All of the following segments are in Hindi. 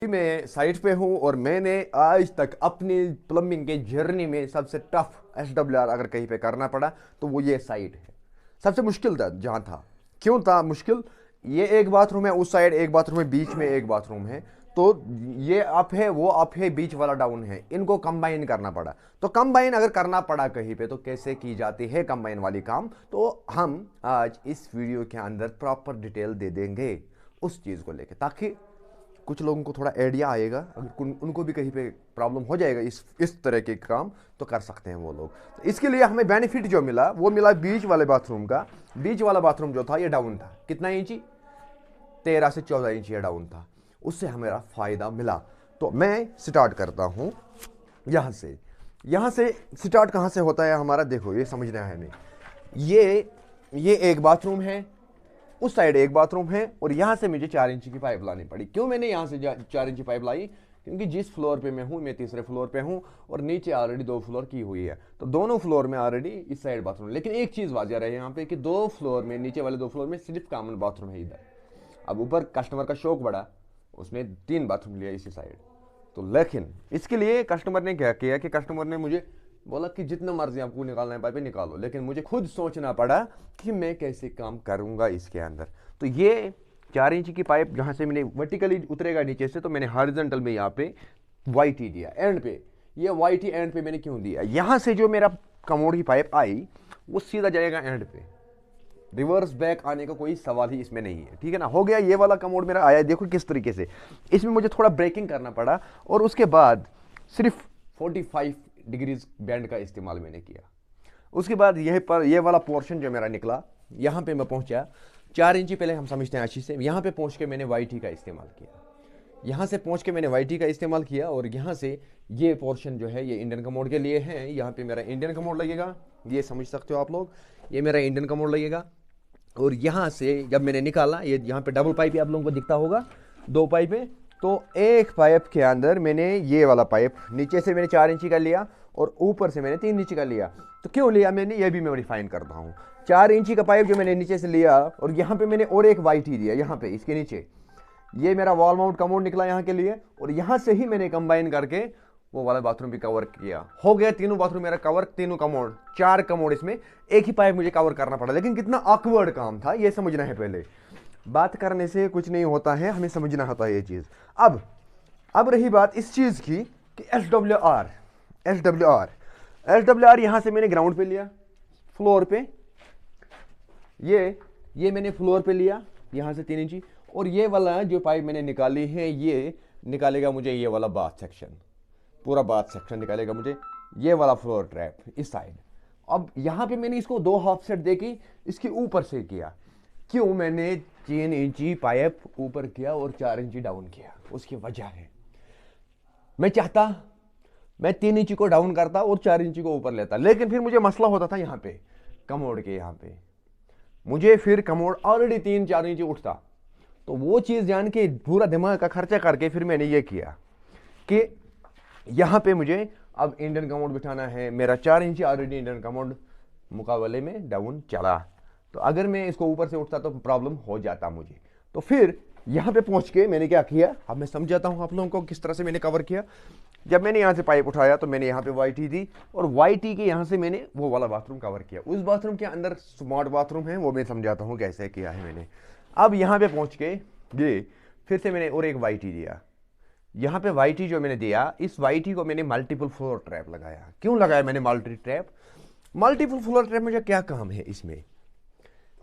मैं साइट पे हूँ और मैंने आज तक अपनी प्लम्बिंग के जर्नी में सबसे टफ SWR अगर कहीं पे करना पड़ा तो वो ये साइट है। सबसे मुश्किल था जहाँ था। क्यों था मुश्किल? ये एक बाथरूम है, उस साइड एक बाथरूम है, बीच में एक बाथरूम है। तो ये अप है, वो अप है, बीच वाला डाउन है, इनको कंबाइन करना पड़ा। तो कंबाइन अगर करना पड़ा कहीं पे तो कैसे की जाती है कंबाइन वाली काम, तो हम आज इस वीडियो के अंदर प्रॉपर डिटेल दे देंगे उस चीज़ को लेके, ताकि कुछ लोगों को थोड़ा आइडिया आएगा। अगर उनको भी कहीं पे प्रॉब्लम हो जाएगा इस तरह के काम, तो कर सकते हैं वो लोग। तो इसके लिए हमें बेनिफिट जो मिला वो मिला बीच वाले बाथरूम का। बीच वाला बाथरूम जो था ये डाउन था, कितना इंची? 13 से 14 इंच ये डाउन था। उससे हमें फ़ायदा मिला। तो मैं स्टार्ट करता हूँ यहाँ से। यहाँ से स्टार्ट कहाँ से होता है हमारा, देखो ये समझना है हमें। ये एक बाथरूम है, उस साइड एक बाथरूम है, और यहाँ से मुझे 4 इंच की पाइप लानी पड़ी। क्यों मैंने यहाँ से 4 इंच पाइप लाई? क्योंकि जिस फ्लोर पे मैं हूँ, मैं तीसरे फ्लोर पे हूँ और नीचे ऑलरेडी 2 फ्लोर की हुई है। तो दोनों फ्लोर में ऑलरेडी इस साइड बाथरूम। लेकिन एक चीज़ वाजिया रहे यहाँ पे कि 2 फ्लोर में, नीचे वाले 2 फ्लोर में सिर्फ कॉमन बाथरूम है इधर। अब ऊपर कस्टमर का शौक बढ़ा, उसने 3 बाथरूम लिया इसी साइड। तो लेकिन इसके लिए कस्टमर ने क्या किया कि कस्टमर ने मुझे बोला कि जितना मर्जी आपको निकालना है पाइप निकालो, लेकिन मुझे खुद सोचना पड़ा कि मैं कैसे काम करूंगा इसके अंदर। तो ये 4 इंच की पाइप जहाँ से मैंने वर्टिकली उतरेगा नीचे से, तो मैंने हॉरिजॉन्टल में यहाँ पे वाईटी दिया एंड पे। ये वाईटी एंड पे मैंने क्यों दिया? यहाँ से जो मेरा कमोड की पाइप आई वो सीधा जाएगा एंड पे, रिवर्स बैक आने का कोई सवाल ही इसमें नहीं है। ठीक है ना? हो गया, ये वाला कमोड मेरा आया। देखो किस तरीके से इसमें मुझे थोड़ा ब्रेकिंग करना पड़ा, और उसके बाद सिर्फ 45 डिग्रीज बैंड का इस्तेमाल मैंने किया। उसके बाद यह पर ये वाला पोर्शन जो मेरा निकला, यहाँ पे मैं पहुँचा 4 इंची। पहले हम समझते हैं अच्छी से। यहाँ पे पहुँच के मैंने वाईटी का इस्तेमाल किया। यहाँ से पहुँच के मैंने वाईटी का इस्तेमाल किया, और यहाँ से ये पोर्शन जो है ये इंडियन कमोड के लिए है। यहाँ पे मेरा इंडियन कमोड लगेगा, ये समझ सकते हो आप लोग। ये मेरा इंडियन कमोड लगेगा। और यहाँ से जब मैंने निकाला, ये यहाँ पे डबल पाइप आप लोगों को दिखता होगा, 2 पाइपें। तो एक पाइप के अंदर मैंने ये वाला पाइप नीचे से मैंने 4 इंची का लिया, और ऊपर से मैंने 3 इंची का लिया। तो क्यों लिया मैंने, ये भी मैं रिफाइन करता हूँ। 4 इंची का पाइप जो मैंने नीचे से लिया, और यहाँ पे मैंने और एक वाईटी दिया यहाँ पे इसके नीचे। ये मेरा वॉल माउंट कमोड निकला यहाँ के लिए, और यहाँ से ही मैंने कंबाइन करके वो वाला बाथरूम भी कवर किया। हो गया तीनों बाथरूम मेरा कवर, तीनों कमोड, 4 कमोड। इसमें एक ही पाइप मुझे कवर करना पड़ा, लेकिन कितना ऑकवर्ड काम था ये समझना है। पहले बात करने से कुछ नहीं होता है, हमें समझना होता है ये चीज़। अब रही बात इस चीज़ की कि एस डब्ल्यू आर यहाँ से मैंने ग्राउंड पे लिया, फ्लोर पे। ये मैंने फ्लोर पे लिया यहाँ से 3 इंची, और ये वाला जो पाइप मैंने निकाली है ये निकालेगा मुझे ये वाला बाथ सेक्शन, पूरा बाथ सेक्शन निकालेगा मुझे ये वाला फ्लोर ट्रैप इस साइड। अब यहाँ पे मैंने इसको 2 हाफ सेट देके इसके ऊपर से किया। क्यों मैंने 3 इंची पाइप ऊपर किया और 4 इंची डाउन किया? उसकी वजह है, मैं चाहता मैं 3 इंची को डाउन करता और 4 इंची को ऊपर लेता, लेकिन फिर मुझे मसला होता था यहाँ पे कमोड के। यहाँ पे मुझे फिर कमोड ऑलरेडी 3-4 इंची उठता। तो वो चीज़ जान के पूरा दिमाग का खर्चा करके फिर मैंने ये किया कि यहाँ पे मुझे अब इंडियन कमोड बिठाना है। मेरा 4 इंची ऑलरेडी इंडियन कमोड मुकाबले में डाउन चला, तो अगर मैं इसको ऊपर से उठता तो प्रॉब्लम हो जाता मुझे। तो फिर यहाँ पे पहुँच के मैंने क्या किया, अब मैं समझाता हूँ आप लोगों को किस तरह से मैंने कवर किया। जब मैंने यहाँ से पाइप उठाया तो मैंने यहाँ पे वाईटी दी, और वाईटी के यहाँ से मैंने वो वाला बाथरूम कवर किया। उस बाथरूम के अंदर स्मार्ट बाथरूम है, वो मैं समझाता हूँ कैसे किया है मैंने। अब यहाँ पे पहुँच के ये फिर से मैंने और एक वाईटी दिया। यहाँ पे वाईटी जो मैंने दिया, इस वाईटी को मैंने मल्टीपल फ्लोर ट्रैप लगाया। क्यों लगाया मैंने मल्टीपल फ्लोर ट्रैप? मुझे क्या काम है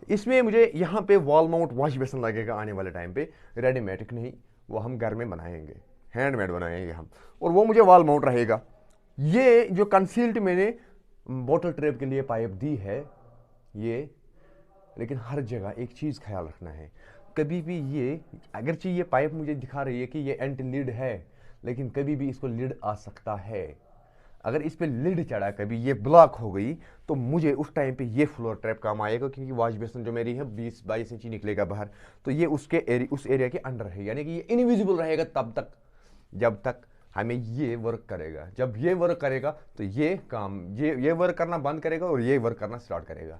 इसमें मुझे यहाँ पे वॉल माउंट वॉश बेसन लगेगा आने वाले टाइम पे। रेडीमेड नहीं, वो हम घर में बनाएंगे, हैंडमेड बनाएंगे हम, और वो मुझे वॉल माउंट रहेगा। ये जो कंसील्ड मैंने बॉटल ट्रैप के लिए पाइप दी है ये, लेकिन हर जगह एक चीज़ ख्याल रखना है, कभी भी ये अगरचे ये पाइप मुझे दिखा रही है कि ये एंटी लीड है, लेकिन कभी भी इसको लीड आ सकता है। अगर इस पे लीड चढ़ा, कभी ये ब्लॉक हो गई, तो मुझे उस टाइम पे ये फ्लोर ट्रैप काम आएगा, क्योंकि वॉश बेसन जो मेरी है 20-22 इंची निकलेगा बाहर। तो ये उस एरिया के अंडर है, यानी कि ये इनविजिबल रहेगा तब तक जब तक हमें ये वर्क करेगा। जब ये वर्क करेगा तो ये काम ये वर्क करना बंद करेगा और ये वर्क करना स्टार्ट करेगा।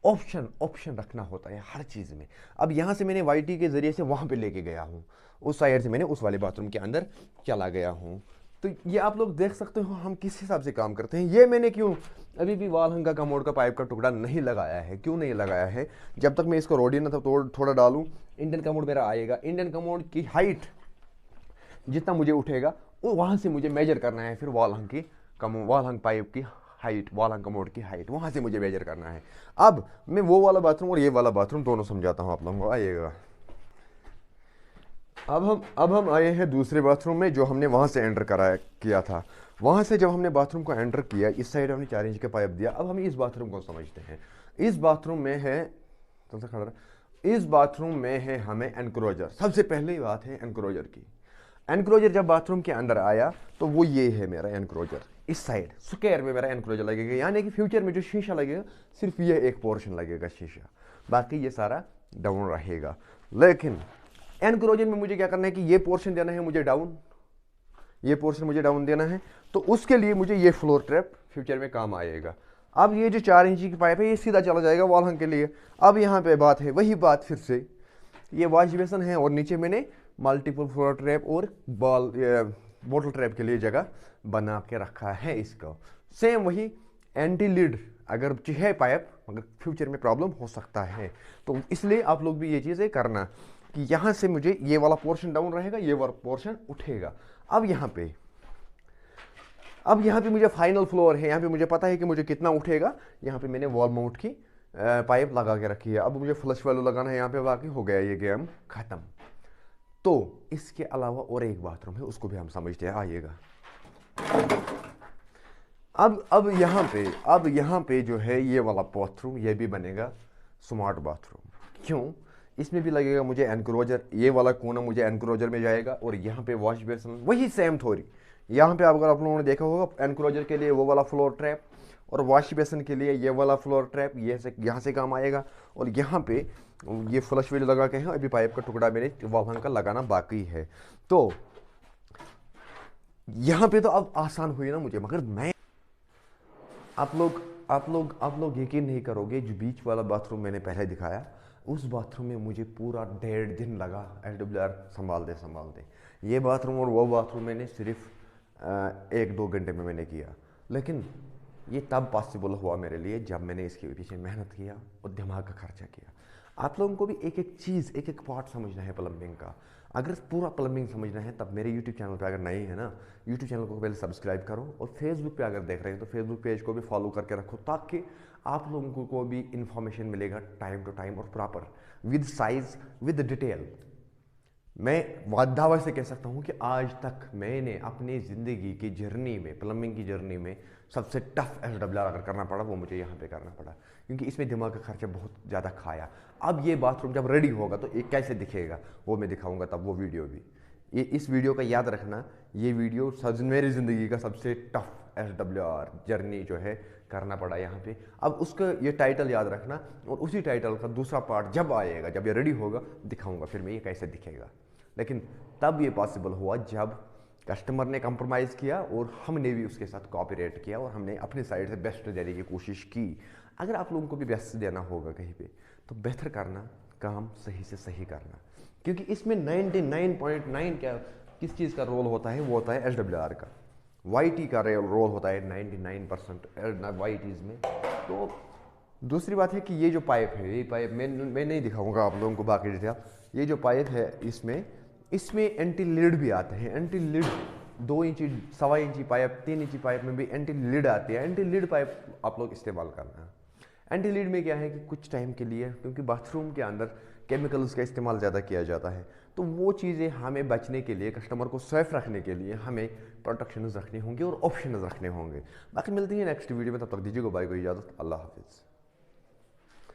ऑप्शन ऑप्शन रखना होता है हर चीज़ में। अब यहाँ से मैंने वाईटी के ज़रिए से वहाँ पे लेके गया हूँ, उस साइड से मैंने उस वाले बाथरूम के अंदर चला गया हूँ। तो ये आप लोग देख सकते हो हम किस हिसाब से काम करते हैं। ये मैंने क्यों अभी भी वॉल हंगा कमोड का पाइप का टुकड़ा नहीं लगाया है, क्यों नहीं लगाया है? जब तक मैं इसको रोडियन था थोड़ा डालूँ, इंडियन कमोड मेरा आएगा। इंडियन कमोड की हाइट जितना मुझे उठेगा वो वहाँ से मुझे मेजर करना है, फिर वॉल हंग पाइप की हाइट, वॉल हंग कमोड की हाइट वहाँ से मुझे मेजर करना है। अब मैं वो वाला बाथरूम और ये वाला बाथरूम दोनों समझाता हूँ आप लोगों को, आइएगा। अब हम आए हैं दूसरे बाथरूम में जो हमने वहाँ से एंटर किया था। वहाँ से जब हमने बाथरूम को एंटर किया, इस साइड हमने 4 इंच का पाइप दिया। अब हम इस बाथरूम को समझते हैं। इस बाथरूम में है इस बाथरूम में है हमें एनक्रोजर। सबसे पहले बात है एनक्रोजर की। एनक्रोजर जब बाथरूम के अंदर आया तो वो ये है मेरा एनक्रोजर। इस साइड स्क्वायर में मेरा एनक्रोजर लगेगा, यानी कि फ्यूचर में जो शीशा लगेगा सिर्फ ये एक पोर्शन लगेगा शीशा, बाकी ये सारा डाउन रहेगा। लेकिन एनक्रोजर में मुझे क्या करना है कि ये पोर्शन देना है मुझे डाउन, ये पोर्शन मुझे डाउन देना है। तो उसके लिए मुझे ये फ्लोर ट्रैप फ्यूचर में काम आएगा। अब ये जो 4 इंच की पाइप है ये सीधा चला जाएगा वॉल हंग के लिए। अब यहाँ पे बात है वही बात, फिर से ये वॉश बेसन है और नीचे मैंने मल्टीपल फ्लोर ट्रैप और बोतल ट्रैप के लिए जगह बना के रखा है इसको। सेम वही एंटी लीड, अगर है पाइप मगर फ्यूचर में प्रॉब्लम हो सकता है, तो इसलिए आप लोग भी ये चीज़ें करना कि यहाँ से मुझे ये वाला पोर्शन डाउन रहेगा, ये वाला पोर्शन उठेगा। अब यहाँ पे मुझे फाइनल फ्लोर है, यहाँ पे मुझे पता है कि मुझे कितना उठेगा। यहाँ पे मैंने वॉल माउंट की पाइप लगा के रखी है। अब मुझे फ्लश वैल्यू लगाना है यहाँ पे, बाकी हो गया ये गेम खत्म। तो इसके अलावा और एक बाथरूम है, उसको भी हम समझते हैं, आइएगा। अब यहाँ पे जो है ये वाला बाथरूम, ये भी बनेगा स्मार्ट बाथरूम। क्यों? इसमें भी लगेगा मुझे एनक्रोजर, ये वाला कोना मुझे एनक्रोजर में जाएगा और यहाँ पे वॉश बेसिन वही सेम थोड़ी। यहाँ पे अगर आप लोगों ने देखा होगा एनक्रोजर के लिए वो वाला फ्लोर ट्रैप और वॉश बेसिन के लिए ये वाला फ्लोर ट्रैप, ये से यहाँ से काम आएगा। और यहाँ पे ये फ्लश वेल लगा के हैं, अभी पाइप का टुकड़ा मेरे वॉल हंग का लगाना बाकी है। तो यहाँ पे तो अब आसान हुई ना मुझे, मगर मैं आप लोग यकीन नहीं करोगे, जो बीच वाला बाथरूम मैंने पहले दिखाया उस बाथरूम में मुझे पूरा 1.5 दिन लगा SWR संभालते। ये बाथरूम और वो बाथरूम मैंने सिर्फ 1-2 घंटे में मैंने किया। लेकिन ये तब पॉसिबल हुआ मेरे लिए जब मैंने इसके पीछे मेहनत किया और दिमाग का खर्चा किया। आप लोगों को भी एक एक चीज़, एक एक पार्ट समझना है प्लम्बिंग का। अगर पूरा प्लम्बिंग समझना है तब मेरे यूट्यूब चैनल पे अगर नए हैं ना, यूट्यूब चैनल को पहले सब्सक्राइब करो और फेसबुक पे अगर देख रहे हैं तो फेसबुक पेज को भी फॉलो करके रखो, ताकि आप लोगों को भी इन्फॉर्मेशन मिलेगा टाइम टू टाइम और proper, with size, with detail. मैं दावा से कह सकता हूँ कि आज तक मैंने अपनी ज़िंदगी की जर्नी में, प्लम्बिंग की जर्नी में सबसे टफ SWR अगर करना पड़ा वो मुझे यहाँ पे करना पड़ा, क्योंकि इसमें दिमाग का खर्चा बहुत ज़्यादा खाया। अब ये बाथरूम जब रेडी होगा तो ये कैसे दिखेगा वो मैं दिखाऊंगा, तब वो वीडियो भी। ये इस वीडियो का याद रखना, ये वीडियो मेरी ज़िंदगी का सबसे टफ SWR जर्नी जो है करना पड़ा यहाँ पे। अब उसका ये टाइटल याद रखना और उसी टाइटल का दूसरा पार्ट जब आएगा, जब ये रेडी होगा दिखाऊंगा फिर मैं ये कैसे दिखेगा। लेकिन तब ये पॉसिबल हुआ जब कस्टमर ने कंप्रोमाइज़ किया और हमने भी उसके साथ कोऑपरेट किया और हमने अपनी साइड से बेस्ट देने की कोशिश की। अगर आप लोगों को भी बेस्ट देना होगा कहीं पे तो बेहतर करना, काम सही से सही करना, क्योंकि इसमें 99.9 क्या किस चीज़ का रोल होता है, वो होता है SWR का। YT का रोल होता है 99% YTs में। तो दूसरी बात है कि ये जो पाइप है, ये पाइप मैं नहीं दिखाऊंगा आप लोगों को बाकी डिटेल। ये जो पाइप है इसमें एंटी लीड भी आते हैं। एंटी लीड 2 इंची, 1.25 इंची पाइप, 3 इंची पाइप में भी एंटी लीड आती है। एंटी लीड पाइप आप लोग इस्तेमाल करना। एंटी लीड में क्या है कि कुछ टाइम के लिए, क्योंकि बाथरूम के अंदर केमिकल्स का इस्तेमाल ज़्यादा किया जाता है, तो वो चीज़ें हमें बचने के लिए, कस्टमर को सेफ रखने के लिए हमें प्रोटेक्शन रखने होंगे और ऑप्शन रखने होंगे। बाकी मिलती है नेक्स्ट वीडियो में, तब तक दीजिएगा बाय को इजाज़त। अल्लाह हाफिज़।